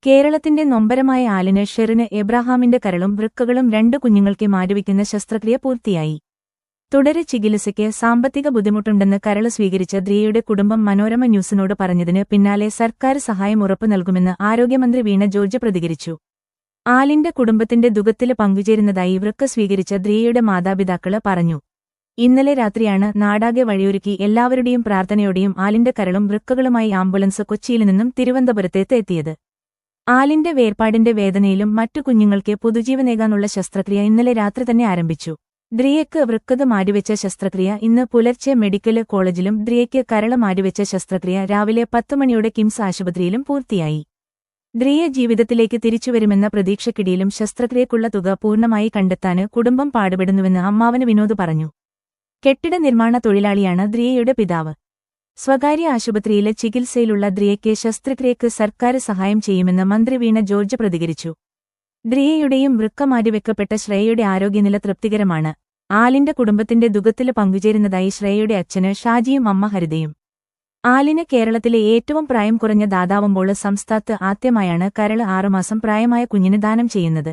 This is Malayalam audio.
കേരളത്തിന്റെ നൊമ്പരമായ ആലിന് ഷെറിന് എബ്രഹാമിന്റെ കരളും വൃക്കകളും 2 കുഞ്ഞുങ്ങൾക്ക് മാറ്റിവെക്കുന്ന ശസ്ത്രക്രിയ പൂർത്തിയായി. തുടരെ ചികിത്സയ്ക്ക് സാമ്പത്തിക ബുദ്ധിമുട്ടുണ്ടെന്ന് കരള് സ്വീകരിച്ച ദ്രിയയുടെ കുടുംബം മനോരമ ന്യൂസിനോട് പറഞ്ഞതിന് പിന്നാലെ സർക്കാർ സഹായം ഉറപ്പു നൽകുമെന്ന് ആരോഗ്യമന്ത്രി വീണ ജോർജ് പ്രതികരിച്ചു. ആലിന്റെ കുടുംബത്തിന്റെ ദുഃഖത്തില് പങ്കുചേരുന്നതായി വൃക്ക സ്വീകരിച്ച ദ്രിയയുടെ മാതാപിതാക്കള് പറഞ്ഞു. ഇന്നലെ രാത്രിയാണ് നാടാകെ വഴിയൊരുക്കി എല്ലാവരുടെയും പ്രാർത്ഥനയോടെയും ആലിന്റെ കരളും വൃക്കകളുമായി ആംബുലൻസ് കൊച്ചിയിൽ നിന്നും തിരുവനന്തപുരത്തേക്ക് എത്തിയത്. ആലിന്റെ വേർപാടിന്റെ വേദനയിലും മറ്റു കുഞ്ഞുങ്ങൾക്ക് പുതുജീവനേകാനുള്ള ശസ്ത്രക്രിയ ഇന്നലെ രാത്രി തന്നെ ആരംഭിച്ചു. ദ്രിയയ്ക്ക് വൃക്കക മാറ്റിവെച്ച ശസ്ത്രക്രിയ ഇന്ന് പുലർച്ചെ മെഡിക്കല് കോളേജിലും ദ്രിയയ്ക്ക് കരള് മാറ്റിവെച്ച ശസ്ത്രക്രിയ രാവിലെ 10 മണിയോടെ കിംസ് ആശുപത്രിയിലും പൂർത്തിയായി. ദ്രിയ ജീവിതത്തിലേക്ക് തിരിച്ചുവരുമെന്ന പ്രതീക്ഷയ്ക്കിടയിലും ശസ്ത്രക്രിയക്കുള്ള തുക പൂർണ്ണമായി കണ്ടെത്താന് കുടുംബം പാടുപെടുന്നുവെന്ന് അമ്മാവന് വിനോദ് പറഞ്ഞു. കെട്ടിട നിർമ്മാണ തൊഴിലാളിയാണ് ദ്രിയയുടെ പിതാവ്. സ്വകാര്യ ആശുപത്രിയിലെ ചികിത്സയിലുള്ള ദ്രിയയ്ക്ക് ശസ്ത്രക്രിയക്ക് സർക്കാർ സഹായം ചെയ്യുമെന്ന് മന്ത്രി വീണ ജോർജ് പ്രതികരിച്ചു. ദ്രിയയുടെയും വൃക്ക മാറ്റിവെക്കപ്പെട്ട ശ്രേയയുടെ ആരോഗ്യനില തൃപ്തികരമാണ്. ആലിന്റെ കുടുംബത്തിന്റെ ദുഃഖത്തില് പങ്കുചേരുന്നതായി ശ്രേയയുടെ അച്ഛന് ഷാജിയും അമ്മ ഹരിതയും. ആലിന് കേരളത്തിലെ ഏറ്റവും പ്രായം കുറഞ്ഞ ദാതാവുമ്പോൾ സംസ്ഥാനത്ത് ആദ്യമായാണ് കരള് 6 മാസം പ്രായമായ കുഞ്ഞിന് ദാനം ചെയ്യുന്നത്.